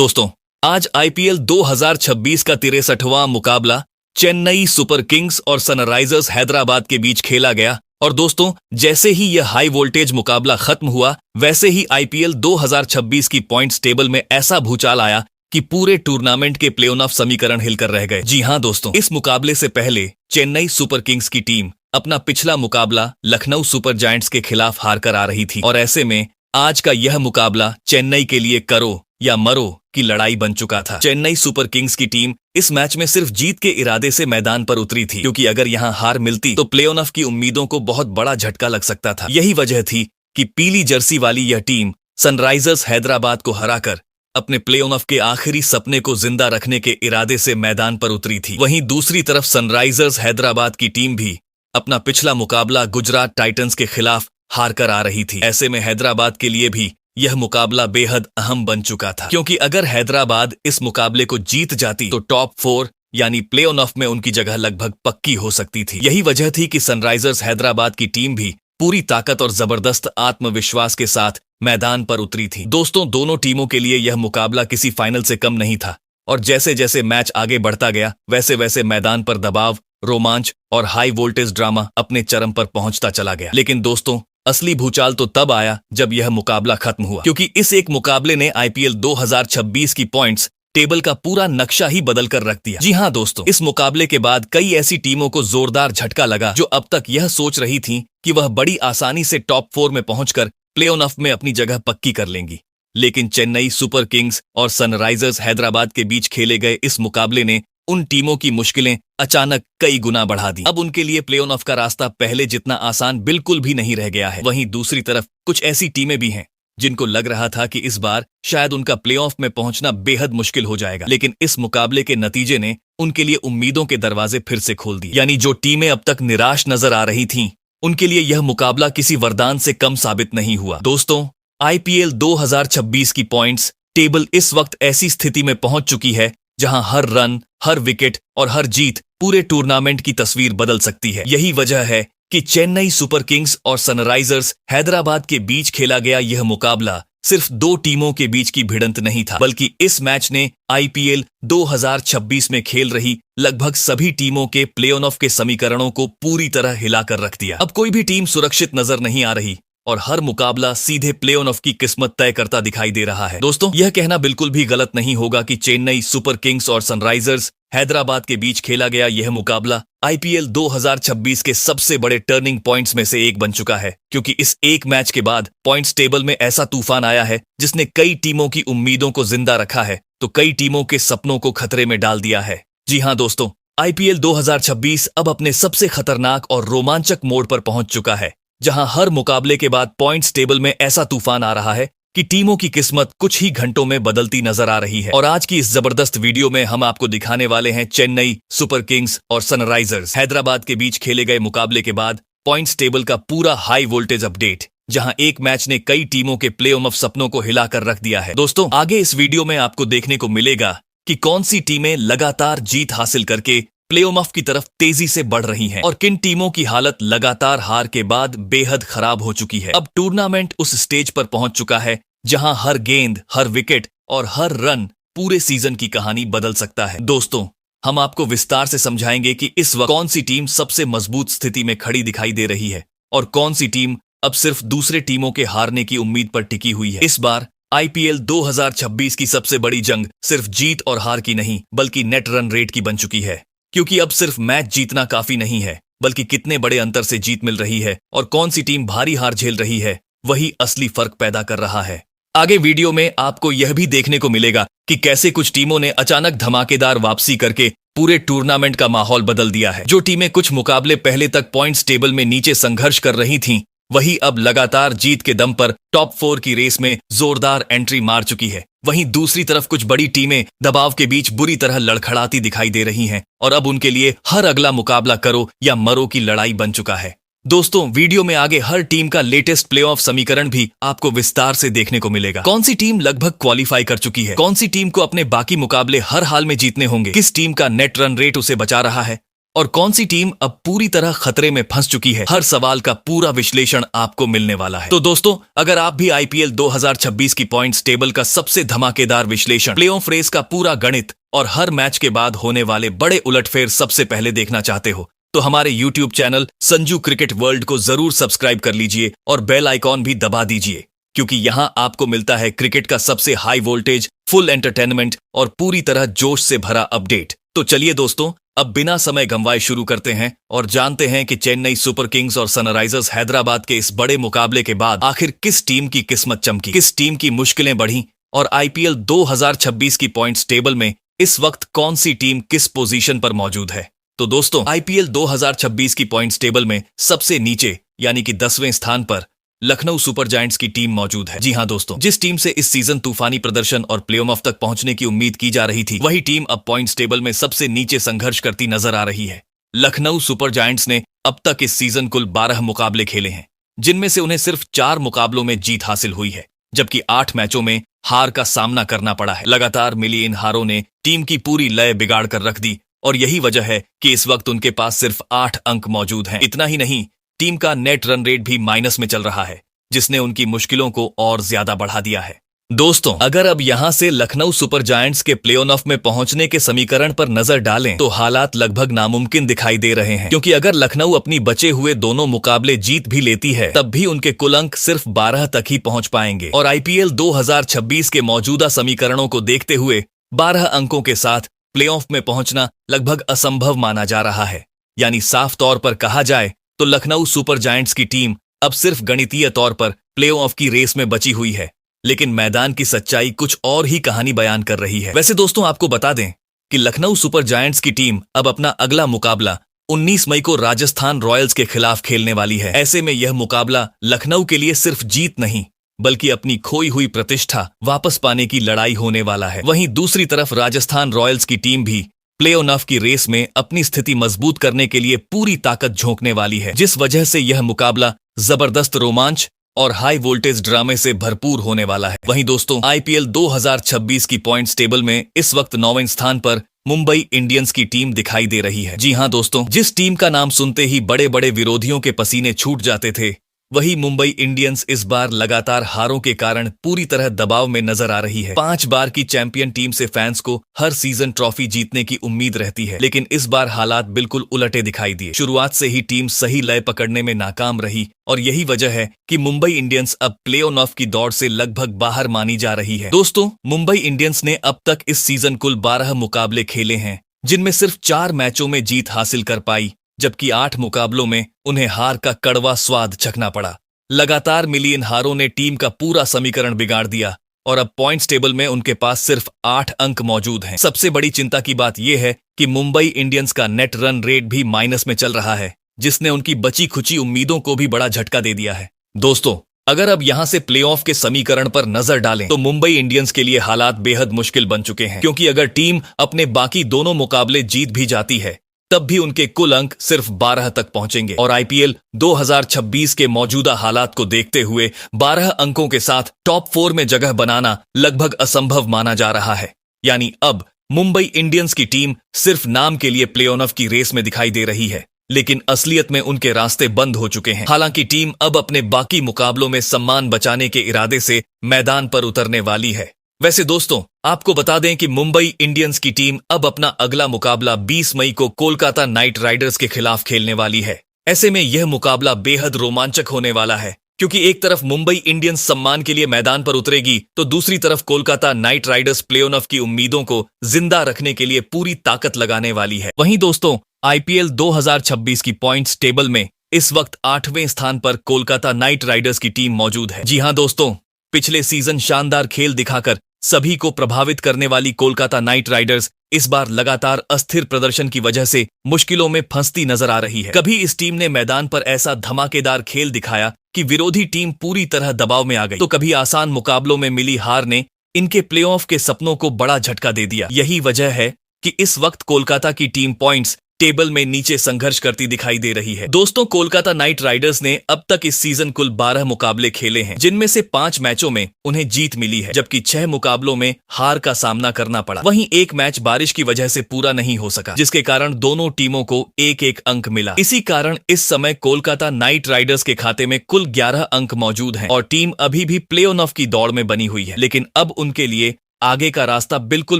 दोस्तों, आज आईपीएल 2026 का 63वां मुकाबला चेन्नई सुपर किंग्स और सनराइजर्स हैदराबाद के बीच खेला गया। और दोस्तों, जैसे ही यह हाई वोल्टेज मुकाबला खत्म हुआ, वैसे ही आईपीएल 2026 की पॉइंट्स टेबल में ऐसा भूचाल आया कि पूरे टूर्नामेंट के प्ले ऑफ समीकरण हिलकर रह गए। जी हां दोस्तों, इस मुकाबले से पहले चेन्नई सुपर किंग्स की टीम अपना पिछला मुकाबला लखनऊ सुपर जायंट्स के खिलाफ हारकर आ रही थी और ऐसे में आज का यह मुकाबला चेन्नई के लिए करो या मरो की लड़ाई बन चुका था। चेन्नई सुपर किंग्स की टीम इस मैच में सिर्फ जीत के इरादे से मैदान पर उतरी थी, क्योंकि अगर यहां हार मिलती तो प्ले ऑफ की उम्मीदों को बहुत बड़ा झटका लग सकता था। यही वजह थी कि पीली जर्सी वाली यह टीम सनराइजर्स हैदराबाद को हराकर अपने प्ले ऑफ के आखिरी सपने को जिंदा रखने के इरादे से मैदान पर उतरी थी। वहीं दूसरी तरफ सनराइजर्स हैदराबाद की टीम भी अपना पिछला मुकाबला गुजरात टाइटंस के खिलाफ हारकर आ रही थी। ऐसे में हैदराबाद के लिए भी यह मुकाबला बेहद अहम बन चुका था, क्योंकि अगर हैदराबाद इस मुकाबले को जीत जाती तो टॉप 4 यानी प्ले ऑफ में उनकी जगह लगभग पक्की हो सकती थी। यही वजह थी कि सनराइजर्स हैदराबाद की टीम भी पूरी ताकत और जबरदस्त आत्मविश्वास के साथ मैदान पर उतरी थी। दोस्तों, दोनों टीमों के लिए यह मुकाबला किसी फाइनल से कम नहीं था और जैसे जैसे मैच आगे बढ़ता गया, वैसे वैसे मैदान पर दबाव, रोमांच और हाई वोल्टेज ड्रामा अपने चरम पर पहुंचता चला गया। लेकिन दोस्तों, असली भूचाल तो तब आया जब यह मुकाबला खत्म हुआ, क्योंकि इस एक मुकाबले ने आईपीएल 2026 की पॉइंट्स टेबल का पूरा नक्शा ही बदल कर रख दिया। जी हां दोस्तों, इस मुकाबले के बाद कई ऐसी टीमों को जोरदार झटका लगा जो अब तक यह सोच रही थीं कि वह बड़ी आसानी से टॉप 4 में पहुंचकर प्ले ऑफ में अपनी जगह पक्की कर लेंगी। लेकिन चेन्नई सुपर किंग्स और सनराइजर्स हैदराबाद के बीच खेले गए इस मुकाबले ने उन टीमों की मुश्किलें अचानक कई गुना बढ़ा दी। अब उनके लिए प्ले ऑफ का रास्ता पहले जितना आसान बिल्कुल भी नहीं रह गया है। वहीं दूसरी तरफ कुछ ऐसी टीमें भी हैं जिनको लग रहा था कि इस बार शायद उनका प्ले ऑफ में पहुंचना बेहद मुश्किल हो जाएगा, लेकिन इस मुकाबले के नतीजे ने उनके लिए उम्मीदों के दरवाजे फिर से खोल दिए। यानी जो टीमें अब तक निराश नजर आ रही थीं, उनके लिए यह मुकाबला किसी वरदान से कम साबित नहीं हुआ। दोस्तों, आईपीएल 2026 की पॉइंट्स टेबल इस वक्त ऐसी स्थिति में पहुंच चुकी है जहां हर रन, हर विकेट और हर जीत पूरे टूर्नामेंट की तस्वीर बदल सकती है। यही वजह है कि चेन्नई सुपर किंग्स और सनराइजर्स हैदराबाद के बीच खेला गया यह मुकाबला सिर्फ दो टीमों के बीच की भिड़ंत नहीं था, बल्कि इस मैच ने आईपीएल 2026 में खेल रही लगभग सभी टीमों के प्ले ऑफ के समीकरणों को पूरी तरह हिलाकर रख दिया। अब कोई भी टीम सुरक्षित नजर नहीं आ रही और हर मुकाबला सीधे प्ले ऑफ की किस्मत तय करता दिखाई दे रहा है। दोस्तों, यह कहना बिल्कुल भी गलत नहीं होगा कि चेन्नई सुपर किंग्स और सनराइजर्स हैदराबाद के बीच खेला गया यह मुकाबला आईपीएल 2026 के सबसे बड़े टर्निंग पॉइंट्स में से एक बन चुका है, क्योंकि इस एक मैच के बाद पॉइंट्स टेबल में ऐसा तूफान आया है जिसने कई टीमों की उम्मीदों को जिंदा रखा है तो कई टीमों के सपनों को खतरे में डाल दिया है। जी हां दोस्तों, आईपीएल 2026 अब अपने सबसे खतरनाक और रोमांचक मोड़ पर पहुंच चुका है, जहां हर मुकाबले के बाद पॉइंट्स टेबल में ऐसा तूफान आ रहा है कि टीमों की किस्मत कुछ ही घंटों में बदलती नजर आ रही है। और आज की इस जबरदस्त वीडियो में हम आपको दिखाने वाले हैं चेन्नई सुपर किंग्स और सनराइजर्स हैदराबाद के बीच खेले गए मुकाबले के बाद पॉइंट्स टेबल का पूरा हाई वोल्टेज अपडेट, जहां एक मैच ने कई टीमों के प्ले ऑफ सपनों को हिलाकर रख दिया है। दोस्तों, आगे इस वीडियो में आपको देखने को मिलेगा कि कौन सी टीमें लगातार जीत हासिल करके प्ले ऑफ की तरफ तेजी से बढ़ रही हैं और किन टीमों की हालत लगातार हार के बाद बेहद खराब हो चुकी है। अब टूर्नामेंट उस स्टेज पर पहुंच चुका है जहां हर गेंद, हर विकेट और हर रन पूरे सीजन की कहानी बदल सकता है। दोस्तों, हम आपको विस्तार से समझाएंगे कि इस वक्त कौन सी टीम सबसे मजबूत स्थिति में खड़ी दिखाई दे रही है और कौन सी टीम अब सिर्फ दूसरे टीमों के हारने की उम्मीद पर टिकी हुई है। इस बार आईपीएल 2026 की सबसे बड़ी जंग सिर्फ जीत और हार की नहीं, बल्कि नेट रन रेट की बन चुकी है, क्योंकि अब सिर्फ मैच जीतना काफी नहीं है, बल्कि कितने बड़े अंतर से जीत मिल रही है और कौन सी टीम भारी हार झेल रही है, वही असली फर्क पैदा कर रहा है। आगे वीडियो में आपको यह भी देखने को मिलेगा कि कैसे कुछ टीमों ने अचानक धमाकेदार वापसी करके पूरे टूर्नामेंट का माहौल बदल दिया है। जो टीमें कुछ मुकाबले पहले तक पॉइंट्स टेबल में नीचे संघर्ष कर रही थीं, वही अब लगातार जीत के दम पर टॉप 4 की रेस में जोरदार एंट्री मार चुकी है। वहीं दूसरी तरफ कुछ बड़ी टीमें दबाव के बीच बुरी तरह लड़खड़ाती दिखाई दे रही हैं और अब उनके लिए हर अगला मुकाबला करो या मरो की लड़ाई बन चुका है। दोस्तों, वीडियो में आगे हर टीम का लेटेस्ट प्ले ऑफ समीकरण भी आपको विस्तार से देखने को मिलेगा। कौन सी टीम लगभग क्वालिफाई कर चुकी है, कौन सी टीम को अपने बाकी मुकाबले हर हाल में जीतने होंगे, किस टीम का नेट रन रेट उसे बचा रहा है और कौन सी टीम अब पूरी तरह खतरे में फंस चुकी है, हर सवाल का पूरा विश्लेषण आपको मिलने वाला है। तो दोस्तों, अगर आप भी आईपीएल 2026 की पॉइंट्स टेबल का सबसे धमाकेदार विश्लेषण, प्लेऑफ रेस का पूरा गणित और हर मैच के बाद होने वाले बड़े उलटफेर सबसे पहले देखना चाहते हो, तो हमारे YouTube channel Sanju cricket world को जरूर सब्सक्राइब कर लीजिए और बेल आइकॉन भी दबा दीजिए, क्योंकि यहां आपको मिलता है क्रिकेट का सबसे हाई वोल्टेज, फुल एंटरटेनमेंट और पूरी तरह जोश से भरा अपडेट। तो चलिए दोस्तों, अब बिना समय गंवाए शुरू करते हैं और जानते हैं कि चेन्नई सुपर किंग्स और सनराइजर्स हैदराबाद के इस बड़े मुकाबले के बाद आखिर किस टीम की किस्मत चमकी, किस टीम की मुश्किलें बढ़ी और आईपीएल 2026 की पॉइंट्स टेबल में इस वक्त कौन सी टीम किस पोजीशन पर मौजूद है। तो दोस्तों, आईपीएल 2026 की पॉइंट्स टेबल में सबसे नीचे यानी कि 10वें स्थान पर लखनऊ सुपर जायंट्स की टीम मौजूद है। जी हां दोस्तों, जिस टीम से इस सीजन तूफानी प्रदर्शन और प्लेऑफ तक पहुंचने की उम्मीद की जा रही थी, वही टीम अब पॉइंट्स टेबल में सबसे नीचे संघर्ष करती नजर आ रही है। लखनऊ सुपर जायंट्स ने अब तक इस सीजन कुल 12 मुकाबले खेले हैं, जिनमें से उन्हें सिर्फ 4 मुकाबलों में जीत हासिल हुई है, जबकि 8 मैचों में हार का सामना करना पड़ा है। लगातार मिली इन हारों ने टीम की पूरी लय बिगाड़ कर रख दी और यही वजह है कि इस वक्त उनके पास सिर्फ 8 अंक मौजूद हैं। इतना ही नहीं, टीम का नेट रन रेट भी माइनस में चल रहा है, जिसने उनकी मुश्किलों को और ज्यादा बढ़ा दिया है। दोस्तों, अगर अब यहां से लखनऊ सुपर जायंट्स के प्लेऑफ में पहुंचने के समीकरण पर नजर डालें तो हालात लगभग नामुमकिन दिखाई दे रहे हैं, क्योंकि अगर लखनऊ अपनी बचे हुए दोनों मुकाबले जीत भी लेती है, तब भी उनके कुल अंक सिर्फ 12 तक ही पहुंच पाएंगे और आईपीएल 2026 के मौजूदा समीकरणों को देखते हुए 12 अंकों के साथ प्लेऑफ में पहुंचना लगभग असंभव माना जा रहा है। यानी साफ तौर पर कहा जाए तो लखनऊ सुपर जायंट्स की टीम अब सिर्फ गणितीय तौर पर प्लेऑफ की रेस में बची हुई है, लेकिन मैदान की सच्चाई कुछ और ही कहानी बयान कर रही है। वैसे दोस्तों, आपको बता दें कि लखनऊ सुपर जायंट्स की टीम अब अपना अगला मुकाबला 19 मई को राजस्थान रॉयल्स के खिलाफ खेलने वाली है। ऐसे में यह मुकाबला लखनऊ के लिए सिर्फ जीत नहीं, बल्कि अपनी खोई हुई प्रतिष्ठा वापस पाने की लड़ाई होने वाला है। वहीं दूसरी तरफ राजस्थान रॉयल्स की टीम भी प्लेऑफ की रेस में अपनी स्थिति मजबूत करने के लिए पूरी ताकत झोंकने वाली है, जिस वजह से यह मुकाबला जबरदस्त रोमांच और हाई वोल्टेज ड्रामे से भरपूर होने वाला है। वहीं दोस्तों, आईपीएल 2026 की पॉइंट्स टेबल में इस वक्त 9वें स्थान पर मुंबई इंडियंस की टीम दिखाई दे रही है। जी हां दोस्तों, जिस टीम का नाम सुनते ही बड़े बड़े विरोधियों के पसीने छूट जाते थे, वही मुंबई इंडियंस इस बार लगातार हारों के कारण पूरी तरह दबाव में नजर आ रही है। 5 बार की चैंपियन टीम से फैंस को हर सीजन ट्रॉफी जीतने की उम्मीद रहती है, लेकिन इस बार हालात बिल्कुल उलटे दिखाई दिए। शुरुआत से ही टीम सही लय पकड़ने में नाकाम रही और यही वजह है कि मुंबई इंडियंस अब प्लेऑफ की दौड़ से लगभग बाहर मानी जा रही है। दोस्तों, मुंबई इंडियंस ने अब तक इस सीजन कुल 12 मुकाबले खेले हैं, जिनमें सिर्फ 4 मैचों में जीत हासिल कर पाई, जबकि 8 मुकाबलों में उन्हें हार का कड़वा स्वाद चखना पड़ा। लगातार मिली इन हारों ने टीम का पूरा समीकरण बिगाड़ दिया और अब पॉइंट्स टेबल में उनके पास सिर्फ 8 अंक मौजूद हैं। सबसे बड़ी चिंता की बात यह है कि मुंबई इंडियंस का नेट रन रेट भी माइनस में चल रहा है, जिसने उनकी बची खुची उम्मीदों को भी बड़ा झटका दे दिया है। दोस्तों, अगर अब यहां से प्लेऑफ के समीकरण पर नजर डालें तो मुंबई इंडियंस के लिए हालात बेहद मुश्किल बन चुके हैं, क्योंकि अगर टीम अपने बाकी दोनों मुकाबले जीत भी जाती है, तब भी उनके कुल अंक सिर्फ 12 तक पहुंचेंगे और आईपीएल 2026 के मौजूदा हालात को देखते हुए 12 अंकों के साथ टॉप 4 में जगह बनाना लगभग असंभव माना जा रहा है। यानी अब मुंबई इंडियंस की टीम सिर्फ नाम के लिए प्लेऑफ की रेस में दिखाई दे रही है, लेकिन असलियत में उनके रास्ते बंद हो चुके हैं। हालांकि टीम अब अपने बाकी मुकाबलों में सम्मान बचाने के इरादे से मैदान पर उतरने वाली है। वैसे दोस्तों, आपको बता दें कि मुंबई इंडियंस की टीम अब अपना अगला मुकाबला 20 मई को कोलकाता नाइट राइडर्स के खिलाफ खेलने वाली है। ऐसे में यह मुकाबला बेहद रोमांचक होने वाला है, क्योंकि एक तरफ मुंबई इंडियंस सम्मान के लिए मैदान पर उतरेगी, तो दूसरी तरफ कोलकाता नाइट राइडर्स प्लेऑफ की उम्मीदों को जिंदा रखने के लिए पूरी ताकत लगाने वाली है। वहीं दोस्तों, आईपीएल 2026 की पॉइंट्स टेबल में इस वक्त 8वें स्थान पर कोलकाता नाइट राइडर्स की टीम मौजूद है। जी हां दोस्तों, पिछले सीजन शानदार खेल दिखाकर सभी को प्रभावित करने वाली कोलकाता नाइट राइडर्स इस बार लगातार अस्थिर प्रदर्शन की वजह से मुश्किलों में फंसती नजर आ रही है। कभी इस टीम ने मैदान पर ऐसा धमाकेदार खेल दिखाया कि विरोधी टीम पूरी तरह दबाव में आ गई, तो कभी आसान मुकाबलों में मिली हार ने इनके प्लेऑफ के सपनों को बड़ा झटका दे दिया। यही वजह है कि इस वक्त कोलकाता की टीम पॉइंट्स टेबल में नीचे संघर्ष करती दिखाई दे रही है। दोस्तों, कोलकाता नाइट राइडर्स ने अब तक इस सीजन कुल 12 मुकाबले खेले हैं, जिनमें से 5 मैचों में उन्हें जीत मिली है, जबकि 6 मुकाबलों में हार का सामना करना पड़ा। वहीं एक मैच बारिश की वजह से पूरा नहीं हो सका, जिसके कारण दोनों टीमों को एक एक अंक मिला। इसी कारण इस समय कोलकाता नाइट राइडर्स के खाते में कुल 11 अंक मौजूद हैं और टीम अभी भी प्ले ऑफ की दौड़ में बनी हुई है। लेकिन अब उनके लिए आगे का रास्ता बिल्कुल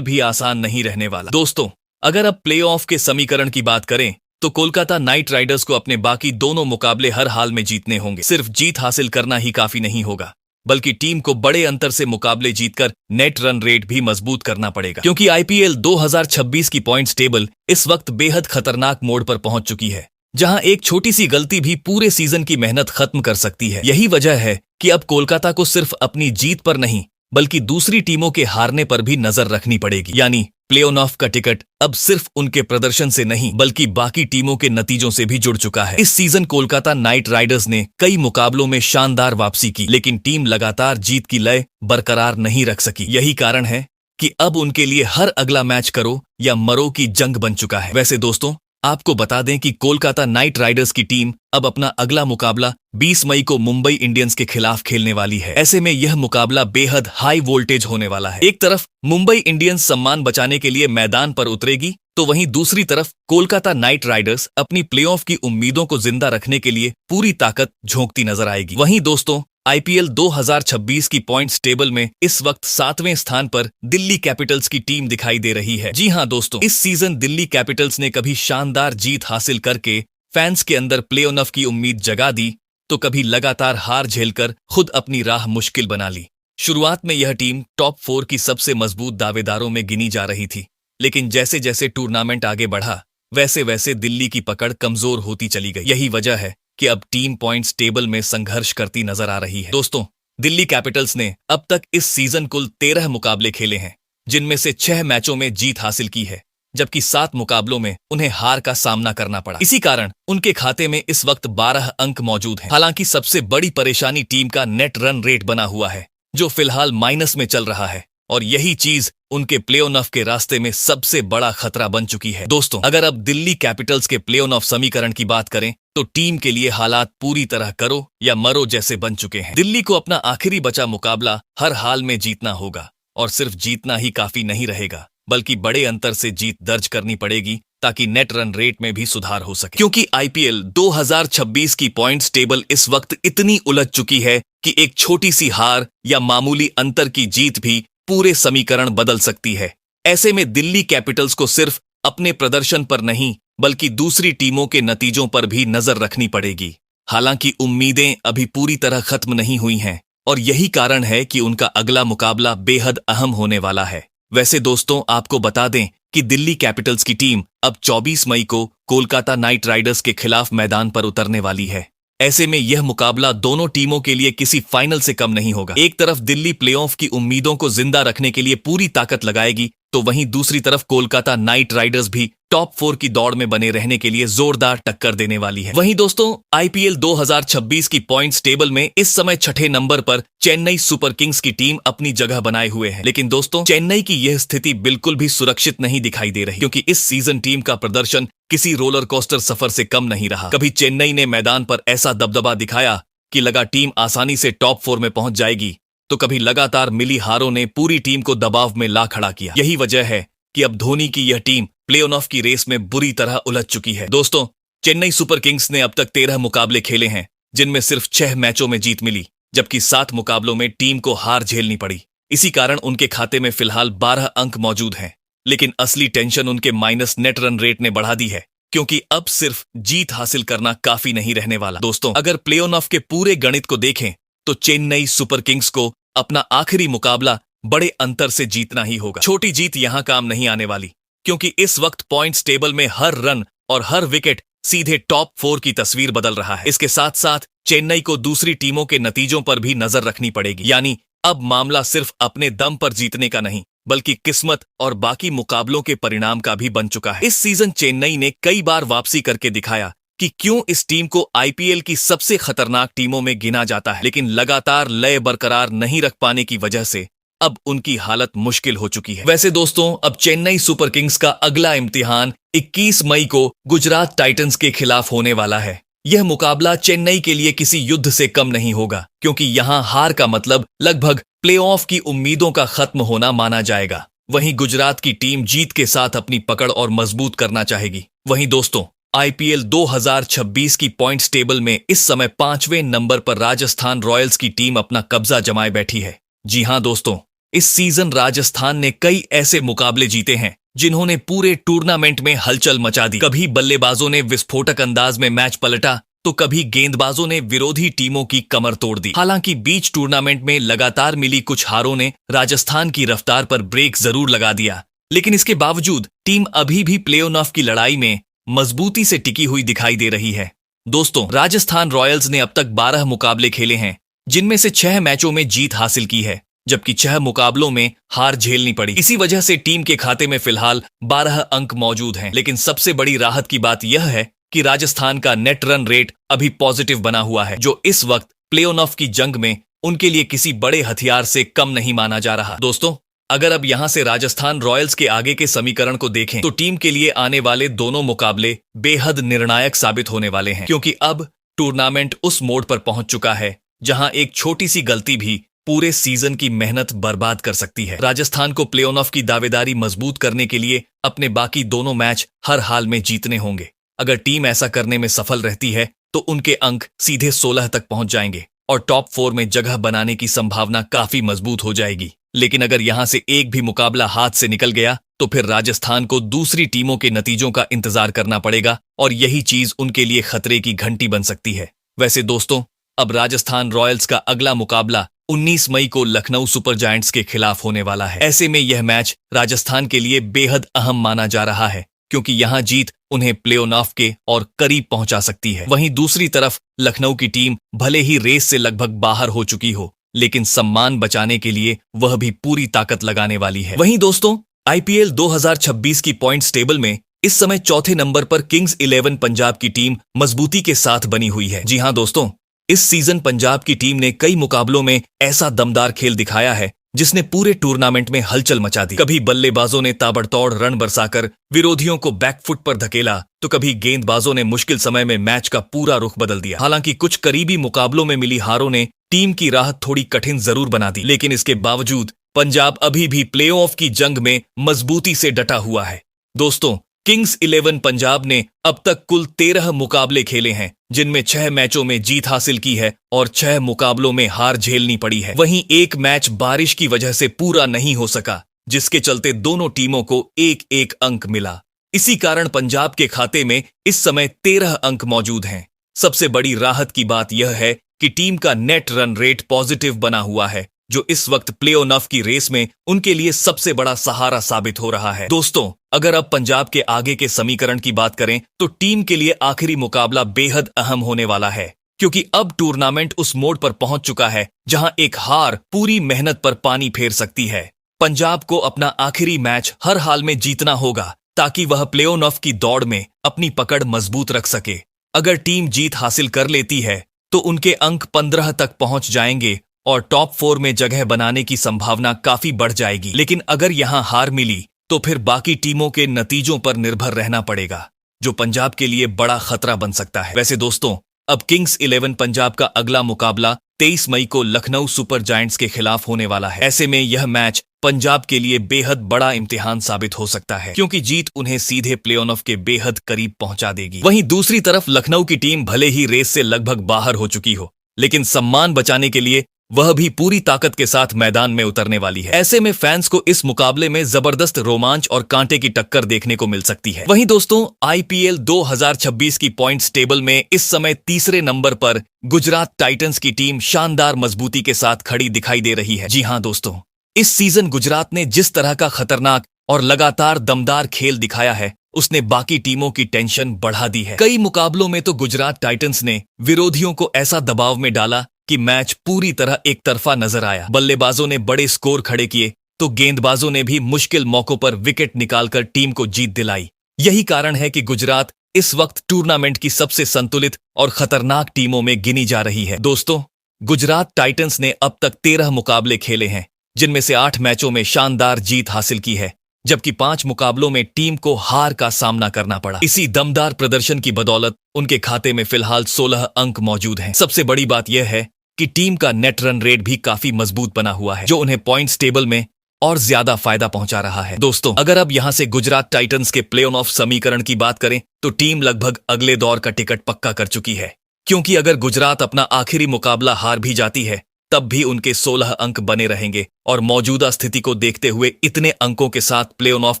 भी आसान नहीं रहने वाला। दोस्तों, अगर अब प्लेऑफ के समीकरण की बात करें तो कोलकाता नाइट राइडर्स को अपने बाकी दोनों मुकाबले हर हाल में जीतने होंगे। सिर्फ जीत हासिल करना ही काफी नहीं होगा, बल्कि टीम को बड़े अंतर से मुकाबले जीतकर नेट रन रेट भी मजबूत करना पड़ेगा, क्योंकि आईपीएल 2026 की पॉइंट्स टेबल इस वक्त बेहद खतरनाक मोड़ पर पहुंच चुकी है, जहां एक छोटी सी गलती भी पूरे सीजन की मेहनत खत्म कर सकती है। यही वजह है कि अब कोलकाता को सिर्फ अपनी जीत पर नहीं, बल्कि दूसरी टीमों के हारने पर भी नजर रखनी पड़ेगी। यानी प्ले ऑफ का टिकट अब सिर्फ उनके प्रदर्शन से नहीं, बल्कि बाकी टीमों के नतीजों से भी जुड़ चुका है। इस सीजन कोलकाता नाइट राइडर्स ने कई मुकाबलों में शानदार वापसी की, लेकिन टीम लगातार जीत की लय बरकरार नहीं रख सकी। यही कारण है कि अब उनके लिए हर अगला मैच करो या मरो की जंग बन चुका है। वैसे दोस्तों, आपको बता दें कि कोलकाता नाइट राइडर्स की टीम अब अपना अगला मुकाबला 20 मई को मुंबई इंडियंस के खिलाफ खेलने वाली है। ऐसे में यह मुकाबला बेहद हाई वोल्टेज होने वाला है। एक तरफ मुंबई इंडियंस सम्मान बचाने के लिए मैदान पर उतरेगी, तो वहीं दूसरी तरफ कोलकाता नाइट राइडर्स अपनी प्लेऑफ की उम्मीदों को जिंदा रखने के लिए पूरी ताकत झोंकती नजर आएगी। वहीं दोस्तों, आईपीएल 2026 की पॉइंट्स टेबल में इस वक्त 7वें स्थान पर दिल्ली कैपिटल्स की टीम दिखाई दे रही है। जी हां दोस्तों, इस सीजन दिल्ली कैपिटल्स ने कभी शानदार जीत हासिल करके फैंस के अंदर प्ले ऑफ की उम्मीद जगा दी, तो कभी लगातार हार झेलकर खुद अपनी राह मुश्किल बना ली। शुरुआत में यह टीम टॉप 4 की सबसे मजबूत दावेदारों में गिनी जा रही थी, लेकिन जैसे जैसे टूर्नामेंट आगे बढ़ा, वैसे वैसे दिल्ली की पकड़ कमजोर होती चली गई। यही वजह है कि अब टीम पॉइंट्स टेबल में संघर्ष करती नजर आ रही है। दोस्तों, दिल्ली कैपिटल्स ने अब तक इस सीजन कुल 13 मुकाबले खेले हैं, जिनमें से 6 मैचों में जीत हासिल की है, जबकि 7 मुकाबलों में उन्हें हार का सामना करना पड़ा। इसी कारण उनके खाते में इस वक्त 12 अंक मौजूद हैं। हालांकि सबसे बड़ी परेशानी टीम का नेट रन रेट बना हुआ है, जो फिलहाल माइनस में चल रहा है, और यही चीज उनके प्ले ऑफ के रास्ते में सबसे बड़ा खतरा बन चुकी है। दोस्तों, अगर अब दिल्ली कैपिटल्स के प्ले ऑफ समीकरण की बात करें तो टीम के लिए हालात पूरी तरह करो या मरो जैसे बन चुके हैं। दिल्ली को अपना आखिरी बचा मुकाबला हर हाल में जीतना होगा, और सिर्फ जीतना ही काफी नहीं रहेगा, बल्कि बड़े अंतर से जीत दर्ज करनी पड़ेगी, ताकि नेट रन रेट में भी सुधार हो सके। क्योंकि आईपीएल 2026 की पॉइंट्स टेबल इस वक्त इतनी उलझ चुकी है कि एक छोटी सी हार या मामूली अंतर की जीत भी पूरे समीकरण बदल सकती है। ऐसे में दिल्ली कैपिटल्स को सिर्फ अपने प्रदर्शन पर नहीं, बल्कि दूसरी टीमों के नतीजों पर भी नजर रखनी पड़ेगी। हालांकि उम्मीदें अभी पूरी तरह खत्म नहीं हुई हैं, और यही कारण है कि उनका अगला मुकाबला बेहद अहम होने वाला है। वैसे दोस्तों, आपको बता दें कि दिल्ली कैपिटल्स की टीम अब 24 मई को कोलकाता नाइट राइडर्स के खिलाफ मैदान पर उतरने वाली है। ऐसे में यह मुकाबला दोनों टीमों के लिए किसी फाइनल से कम नहीं होगा। एक तरफ दिल्ली प्लेऑफ की उम्मीदों को जिंदा रखने के लिए पूरी ताकत लगाएगी, तो वहीं दूसरी तरफ कोलकाता नाइट राइडर्स भी टॉप 4 की दौड़ में बने रहने के लिए जोरदार टक्कर देने वाली है। वहीं दोस्तों, आईपीएल 2026 की पॉइंट्स टेबल में इस समय 6ठे नंबर पर चेन्नई सुपर किंग्स की टीम अपनी जगह बनाए हुए है। लेकिन दोस्तों, चेन्नई की यह स्थिति बिल्कुल भी सुरक्षित नहीं दिखाई दे रही, क्योंकि इस सीजन टीम का प्रदर्शन किसी रोलर कोस्टर सफर से कम नहीं रहा। कभी चेन्नई ने मैदान पर ऐसा दबदबा दिखाया कि लगा टीम आसानी से टॉप 4 में पहुंच जाएगी, तो कभी लगातार मिली हारों ने पूरी टीम को दबाव में ला खड़ा किया। यही वजह है कि अब धोनी की यह टीम प्ले ऑफ की रेस में बुरी तरह उलझ चुकी है। दोस्तों, चेन्नई सुपर किंग्स ने अब तक 13 मुकाबले खेले हैं, जिनमें सिर्फ 6 मैचों में जीत मिली, जबकि 7 मुकाबलों में टीम को हार झेलनी पड़ी। इसी कारण उनके खाते में फिलहाल 12 अंक मौजूद हैं। लेकिन असली टेंशन उनके माइनस नेट रन रेट ने बढ़ा दी है, क्योंकि अब सिर्फ जीत हासिल करना काफी नहीं रहने वाला। दोस्तों, अगर प्ले ऑफ के पूरे गणित को देखें तो चेन्नई सुपर किंग्स को अपना आखिरी मुकाबला बड़े अंतर से जीतना ही होगा। छोटी जीत यहां काम नहीं आने वाली, क्योंकि इस वक्त पॉइंट्स टेबल में हर रन और हर विकेट सीधे टॉप 4 की तस्वीर बदल रहा है। इसके साथ साथ चेन्नई को दूसरी टीमों के नतीजों पर भी नजर रखनी पड़ेगी। यानी अब मामला सिर्फ अपने दम पर जीतने का नहीं, बल्कि किस्मत और बाकी मुकाबलों के परिणाम का भी बन चुका है। इस सीजन चेन्नई ने कई बार वापसी करके दिखाया कि क्यों इस टीम को आईपीएल की सबसे खतरनाक टीमों में गिना जाता है, लेकिन लगातार लय बरकरार नहीं रख पाने की वजह से अब उनकी हालत मुश्किल हो चुकी है। वैसे दोस्तों, अब चेन्नई सुपर किंग्स का अगला इम्तिहान 21 मई को गुजरात टाइटंस के खिलाफ होने वाला है। यह मुकाबला चेन्नई के लिए किसी युद्ध से कम नहीं होगा, क्योंकि यहां हार का मतलब लगभग प्लेऑफ की उम्मीदों का खत्म होना माना जाएगा। वहीं गुजरात की टीम जीत के साथ अपनी पकड़ और मजबूत करना चाहेगी। वहीं दोस्तों, आईपीएल 2026 की पॉइंट्स टेबल में इस समय 5वें नंबर पर राजस्थान रॉयल्स की टीम अपना कब्जा जमाए बैठी है। जी हां दोस्तों, इस सीजन राजस्थान ने कई ऐसे मुकाबले जीते हैं जिन्होंने पूरे टूर्नामेंट में हलचल मचा दी। कभी बल्लेबाजों ने विस्फोटक अंदाज में मैच पलटा, तो कभी गेंदबाजों ने विरोधी टीमों की कमर तोड़ दी। हालांकि बीच टूर्नामेंट में लगातार मिली कुछ हारों ने राजस्थान की रफ्तार पर ब्रेक जरूर लगा दिया, लेकिन इसके बावजूद टीम अभी भी प्ले ऑफ की लड़ाई में मजबूती से टिकी हुई दिखाई दे रही है। दोस्तों, राजस्थान रॉयल्स ने अब तक 12 मुकाबले खेले हैं, जिनमें से 6 मैचों में जीत हासिल की है, जबकि 6 मुकाबलों में हार झेलनी पड़ी। इसी वजह से टीम के खाते में फिलहाल 12 अंक मौजूद हैं। लेकिन सबसे बड़ी राहत की बात यह है कि राजस्थान का नेट रन रेट अभी पॉजिटिव बना हुआ है, जो इस वक्त प्ले ऑफ की जंग में उनके लिए किसी बड़े हथियार से कम नहीं माना जा रहा। दोस्तों, अगर अब यहां से राजस्थान रॉयल्स के आगे के समीकरण को देखें तो टीम के लिए आने वाले दोनों मुकाबले बेहद निर्णायक साबित होने वाले हैं, क्योंकि अब टूर्नामेंट उस मोड़ पर पहुंच चुका है जहां एक छोटी सी गलती भी पूरे सीजन की मेहनत बर्बाद कर सकती है। राजस्थान को प्ले ऑफ की दावेदारी मजबूत करने के लिए अपने बाकी दोनों मैच हर हाल में जीतने होंगे। अगर टीम ऐसा करने में सफल रहती है तो उनके अंक सीधे 16 तक पहुंच जाएंगे और टॉप 4 में जगह बनाने की संभावना काफी मजबूत हो जाएगी। लेकिन अगर यहां से एक भी मुकाबला हाथ से निकल गया तो फिर राजस्थान को दूसरी टीमों के नतीजों का इंतजार करना पड़ेगा और यही चीज उनके लिए खतरे की घंटी बन सकती है। वैसे दोस्तों, अब राजस्थान रॉयल्स का अगला मुकाबला 19 मई को लखनऊ सुपर जायंट्स के खिलाफ होने वाला है। ऐसे में यह मैच राजस्थान के लिए बेहद अहम माना जा रहा है, क्योंकि यहां जीत उन्हें प्ले ऑफ के और करीब पहुंचा सकती है। वहीं दूसरी तरफ लखनऊ की टीम भले ही रेस से लगभग बाहर हो चुकी हो, लेकिन सम्मान बचाने के लिए वह भी पूरी ताकत लगाने वाली है। वहीं दोस्तों, आईपीएल 2026 की पॉइंट्स टेबल में इस समय चौथे नंबर पर किंग्स 11 पंजाब की टीम मजबूती के साथ बनी हुई है। जी हां दोस्तों, इस सीजन पंजाब की टीम ने कई मुकाबलों में ऐसा दमदार खेल दिखाया है जिसने पूरे टूर्नामेंट में हलचल मचा दी। कभी बल्लेबाजों ने ताबड़तोड़ रन बरसाकर विरोधियों को बैकफुट पर धकेला, तो कभी गेंदबाजों ने मुश्किल समय में मैच का पूरा रुख बदल दिया। हालांकि कुछ करीबी मुकाबलों में मिली हारों ने टीम की राह थोड़ी कठिन जरूर बना दी, लेकिन इसके बावजूद पंजाब अभी भी प्लेऑफ की जंग में मजबूती से डटा हुआ है। दोस्तों, किंग्स 11 पंजाब ने अब तक कुल 13 मुकाबले खेले हैं, जिनमें 6 मैचों में जीत हासिल की है और 6 मुकाबलों में हार झेलनी पड़ी है। वहीं एक मैच बारिश की वजह से पूरा नहीं हो सका, जिसके चलते दोनों टीमों को एक एक अंक मिला। इसी कारण पंजाब के खाते में इस समय 13 अंक मौजूद हैं। सबसे बड़ी राहत की बात यह है कि टीम का नेट रन रेट पॉजिटिव बना हुआ है, जो इस वक्त प्ले ऑफ की रेस में उनके लिए सबसे बड़ा सहारा साबित हो रहा है। दोस्तों, अगर अब पंजाब के आगे के समीकरण की बात करें तो टीम के लिए आखिरी मुकाबला बेहद अहम होने वाला है, क्योंकि अब टूर्नामेंट उस मोड़ पर पहुंच चुका है जहां एक हार पूरी मेहनत पर पानी फेर सकती है। पंजाब को अपना आखिरी मैच हर हाल में जीतना होगा ताकि वह प्ले ऑफ की दौड़ में अपनी पकड़ मजबूत रख सके। अगर टीम जीत हासिल कर लेती है तो उनके अंक 15 तक पहुंच जाएंगे और टॉप 4 में जगह बनाने की संभावना काफी बढ़ जाएगी। लेकिन अगर यहां हार मिली तो फिर बाकी टीमों के नतीजों पर निर्भर रहना पड़ेगा, जो पंजाब के लिए बड़ा खतरा बन सकता है। वैसे दोस्तों, अब किंग्स 11 पंजाब का अगला मुकाबला 23 मई को लखनऊ सुपर जायंट्स के खिलाफ होने वाला है। ऐसे में यह मैच पंजाब के लिए बेहद बड़ा इम्तिहान साबित हो सकता है, क्योंकि जीत उन्हें सीधे प्ले ऑफ के बेहद करीब पहुंचा देगी। वहीं दूसरी तरफ लखनऊ की टीम भले ही रेस से लगभग बाहर हो चुकी हो, लेकिन सम्मान बचाने के लिए वह भी पूरी ताकत के साथ मैदान में उतरने वाली है। ऐसे में फैंस को इस मुकाबले में जबरदस्त रोमांच और कांटे की टक्कर देखने को मिल सकती है। वहीं दोस्तों, आईपीएल 2026 की पॉइंट्स टेबल में इस समय तीसरे नंबर पर गुजरात टाइटंस की टीम शानदार मजबूती के साथ खड़ी दिखाई दे रही है। जी हां दोस्तों, इस सीजन गुजरात ने जिस तरह का खतरनाक और लगातार दमदार खेल दिखाया है, उसने बाकी टीमों की टेंशन बढ़ा दी है। कई मुकाबलों में तो गुजरात टाइटंस ने विरोधियों को ऐसा दबाव में डाला कि मैच पूरी तरह एक तरफा नजर आया। बल्लेबाजों ने बड़े स्कोर खड़े किए तो गेंदबाजों ने भी मुश्किल मौकों पर विकेट निकालकर टीम को जीत दिलाई। यही कारण है कि गुजरात इस वक्त टूर्नामेंट की सबसे संतुलित और खतरनाक टीमों में गिनी जा रही है। दोस्तों, गुजरात टाइटंस ने अब तक 13 मुकाबले खेले हैं, जिनमें से 8 मैचों में शानदार जीत हासिल की है, जबकि 5 मुकाबलों में टीम को हार का सामना करना पड़ा। इसी दमदार प्रदर्शन की बदौलत उनके खाते में फिलहाल 16 अंक मौजूद हैं। सबसे बड़ी बात यह है कि टीम का नेट रन रेट भी काफी मजबूत बना हुआ है, जो उन्हें पॉइंट्स टेबल में और ज्यादा फायदा पहुंचा रहा है। दोस्तों, अगर अब यहां से गुजरात टाइटंस के प्ले ऑफ समीकरण की बात करें तो टीम लगभग अगले दौर का टिकट पक्का कर चुकी है, क्योंकि अगर गुजरात अपना आखिरी मुकाबला हार भी जाती है तब भी उनके 16 अंक बने रहेंगे और मौजूदा स्थिति को देखते हुए इतने अंकों के साथ प्ले ऑफ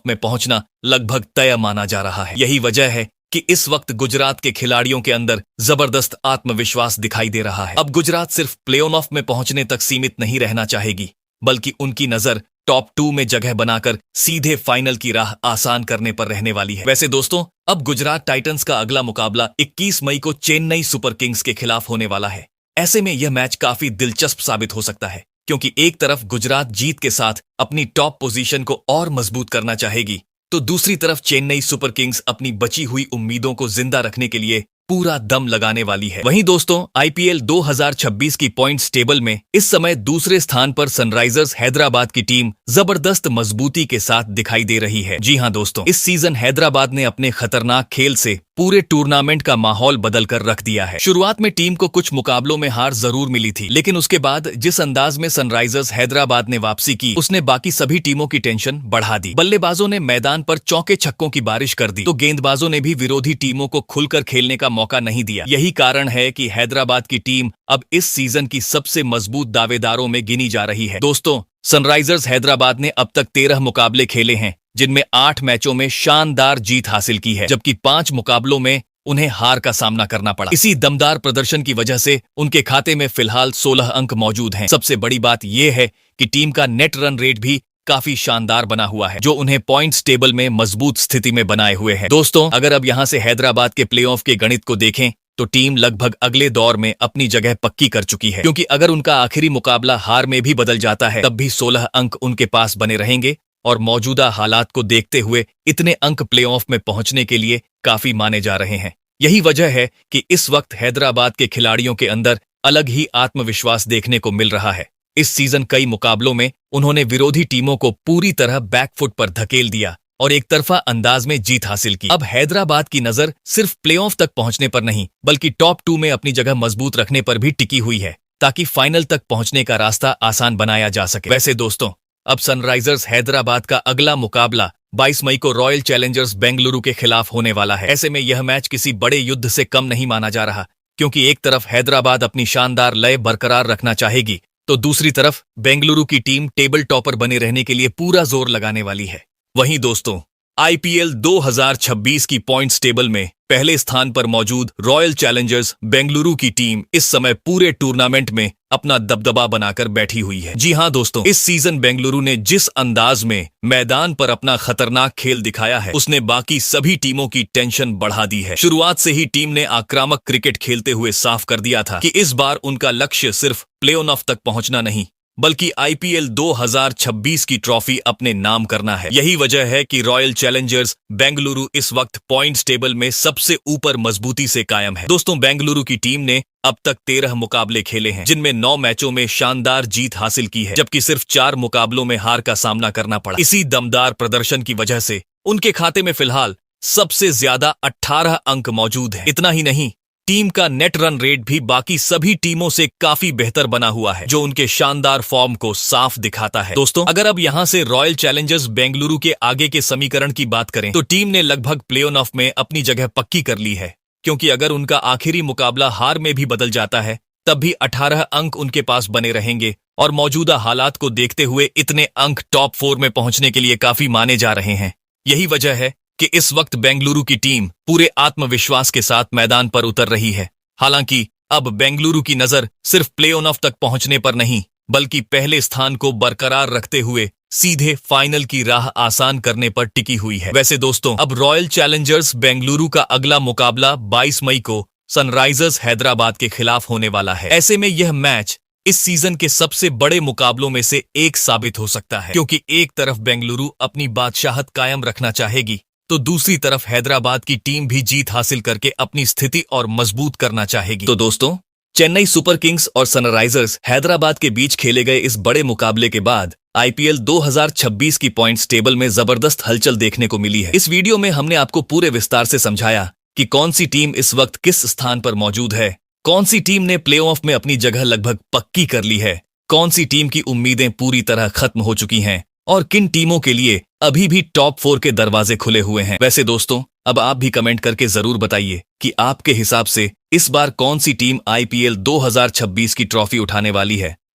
में पहुंचना लगभग तय माना जा रहा है। यही वजह है कि इस वक्त गुजरात के खिलाड़ियों के अंदर जबरदस्त आत्मविश्वास दिखाई दे रहा है। अब गुजरात सिर्फ प्ले ऑफ में पहुंचने तक सीमित नहीं रहना चाहेगी, बल्कि उनकी नजर टॉप 2 में जगह बनाकर सीधे फाइनल की राह आसान करने पर रहने वाली है। वैसे दोस्तों, अब गुजरात टाइटंस का अगला मुकाबला 21 मई को चेन्नई सुपर किंग्स के खिलाफ होने वाला है। ऐसे में यह मैच काफी दिलचस्प साबित हो सकता है, क्योंकि एक तरफ गुजरात जीत के साथ अपनी टॉप पोजीशन को और मजबूत करना चाहेगी, तो दूसरी तरफ चेन्नई सुपर किंग्स अपनी बची हुई उम्मीदों को जिंदा रखने के लिए पूरा दम लगाने वाली है। वहीं दोस्तों, आईपीएल 2026 की पॉइंट्स टेबल में इस समय दूसरे स्थान पर सनराइजर्स हैदराबाद की टीम जबरदस्त मजबूती के साथ दिखाई दे रही है। जी हां दोस्तों, इस सीजन हैदराबाद ने अपने खतरनाक खेल से पूरे टूर्नामेंट का माहौल बदल कर रख दिया है। शुरुआत में टीम को कुछ मुकाबलों में हार जरूर मिली थी, लेकिन उसके बाद जिस अंदाज में सनराइजर्स हैदराबाद ने वापसी की, उसने बाकी सभी टीमों की टेंशन बढ़ा दी। बल्लेबाजों ने मैदान पर चौके छक्कों की बारिश कर दी, तो गेंदबाजों ने भी विरोधी टीमों को खुलकर खेलने का मौका नहीं दिया। यही कारण है कि हैदराबाद की टीम अब इस सीजन की सबसे मजबूत दावेदारों में गिनी जा रही है। दोस्तों, सनराइजर्स हैदराबाद ने अब तक 13 मुकाबले खेले हैं, जिनमें 8 मैचों में शानदार जीत हासिल की है, जबकि 5 मुकाबलों में उन्हें हार का सामना करना पड़ा। इसी दमदार प्रदर्शन की वजह से उनके खाते में फिलहाल 16 अंक मौजूद हैं। सबसे बड़ी बात यह है कि टीम का नेट रन रेट भी काफी शानदार बना हुआ है, जो उन्हें पॉइंट्स टेबल में मजबूत स्थिति में बनाए हुए है। दोस्तों, अगर अब यहां से हैदराबाद के प्लेऑफ के गणित को देखें तो टीम लगभग अगले दौर में अपनी जगह पक्की कर चुकी है, क्योंकि अगर उनका आखिरी मुकाबला हार में भी बदल जाता है तब भी 16 अंक उनके पास बने रहेंगे और मौजूदा हालात को देखते हुए इतने अंक प्लेऑफ में पहुंचने के लिए काफी माने जा रहे हैं। यही वजह है कि इस वक्त हैदराबाद के खिलाड़ियों के अंदर अलग ही आत्मविश्वास देखने को मिल रहा है। इस सीजन कई मुकाबलों में उन्होंने विरोधी टीमों को पूरी तरह बैकफुट पर धकेल दिया और एक तरफा अंदाज में जीत हासिल की। अब हैदराबाद की नजर सिर्फ प्लेऑफ तक पहुंचने पर नहीं, बल्कि टॉप 2 में अपनी जगह मजबूत रखने पर भी टिकी हुई है, ताकि फाइनल तक पहुंचने का रास्ता आसान बनाया जा सके। वैसे दोस्तों, अब सनराइजर्स हैदराबाद का अगला मुकाबला 22 मई को रॉयल चैलेंजर्स बेंगलुरु के खिलाफ होने वाला है। ऐसे में यह मैच किसी बड़े युद्ध से कम नहीं माना जा रहा, क्योंकि एक तरफ हैदराबाद अपनी शानदार लय बरकरार रखना चाहेगी, तो दूसरी तरफ बेंगलुरु की टीम टेबल टॉपर बने रहने के लिए पूरा जोर लगाने वाली है। वहीं दोस्तों, आईपीएल 2026 की पॉइंट्स टेबल में पहले स्थान पर मौजूद रॉयल चैलेंजर्स बेंगलुरु की टीम इस समय पूरे टूर्नामेंट में अपना दबदबा बनाकर बैठी हुई है। जी हां दोस्तों, इस सीजन बेंगलुरु ने जिस अंदाज में मैदान पर अपना खतरनाक खेल दिखाया है, उसने बाकी सभी टीमों की टेंशन बढ़ा दी है। शुरुआत से ही टीम ने आक्रामक क्रिकेट खेलते हुए साफ कर दिया था कि इस बार उनका लक्ष्य सिर्फ प्ले ऑफ तक पहुंचना नहीं, बल्कि आईपीएल 2026 की ट्रॉफी अपने नाम करना है। यही वजह है कि रॉयल चैलेंजर्स बेंगलुरु इस वक्त पॉइंट्स टेबल में सबसे ऊपर मजबूती से कायम है। दोस्तों, बेंगलुरु की टीम ने अब तक 13 मुकाबले खेले हैं, जिनमें 9 मैचों में शानदार जीत हासिल की है, जबकि सिर्फ 4 मुकाबलों में हार का सामना करना पड़ा। इसी दमदार प्रदर्शन की वजह से उनके खाते में फिलहाल सबसे ज्यादा 18 अंक मौजूद है। इतना ही नहीं, टीम का नेट रन रेट भी बाकी सभी टीमों से काफी बेहतर बना हुआ है, जो उनके शानदार फॉर्म को साफ दिखाता है। दोस्तों, अगर अब यहां से रॉयल चैलेंजर्स बेंगलुरु के आगे के समीकरण की बात करें तो टीम ने लगभग प्ले ऑफ में अपनी जगह पक्की कर ली है, क्योंकि अगर उनका आखिरी मुकाबला हार में भी बदल जाता है तब भी 18 अंक उनके पास बने रहेंगे और मौजूदा हालात को देखते हुए इतने अंक टॉप 4 में पहुंचने के लिए काफी माने जा रहे हैं। यही वजह है कि इस वक्त बेंगलुरु की टीम पूरे आत्मविश्वास के साथ मैदान पर उतर रही है। हालांकि अब बेंगलुरु की नजर सिर्फ प्ले ऑफ तक पहुंचने पर नहीं, बल्कि पहले स्थान को बरकरार रखते हुए सीधे फाइनल की राह आसान करने पर टिकी हुई है। वैसे दोस्तों, अब रॉयल चैलेंजर्स बेंगलुरु का अगला मुकाबला 22 मई को सनराइजर्स हैदराबाद के खिलाफ होने वाला है। ऐसे में यह मैच इस सीजन के सबसे बड़े मुकाबलों में से एक साबित हो सकता है, क्योंकि एक तरफ बेंगलुरु अपनी बादशाहत कायम रखना चाहेगी, तो दूसरी तरफ हैदराबाद की टीम भी जीत हासिल करके अपनी स्थिति और मजबूत करना चाहेगी। तो दोस्तों, चेन्नई सुपर किंग्स और सनराइजर्स हैदराबाद के बीच खेले गए इस बड़े मुकाबले के बाद आईपीएल 2026 की पॉइंट्स टेबल में जबरदस्त हलचल देखने को मिली है। इस वीडियो में हमने आपको पूरे विस्तार से समझाया कि कौन सी टीम इस वक्त किस स्थान पर मौजूद है, कौन सी टीम ने प्लेऑफ में अपनी जगह लगभग पक्की कर ली है, कौन सी टीम की उम्मीदें पूरी तरह खत्म हो चुकी हैं और किन टीमों के लिए अभी भी टॉप 4 के दरवाजे खुले हुए हैं। वैसे दोस्तों, अब आप भी कमेंट करके जरूर बताइए कि आपके हिसाब से इस बार कौन सी टीम आईपीएल 2026 की ट्रॉफी उठाने वाली है।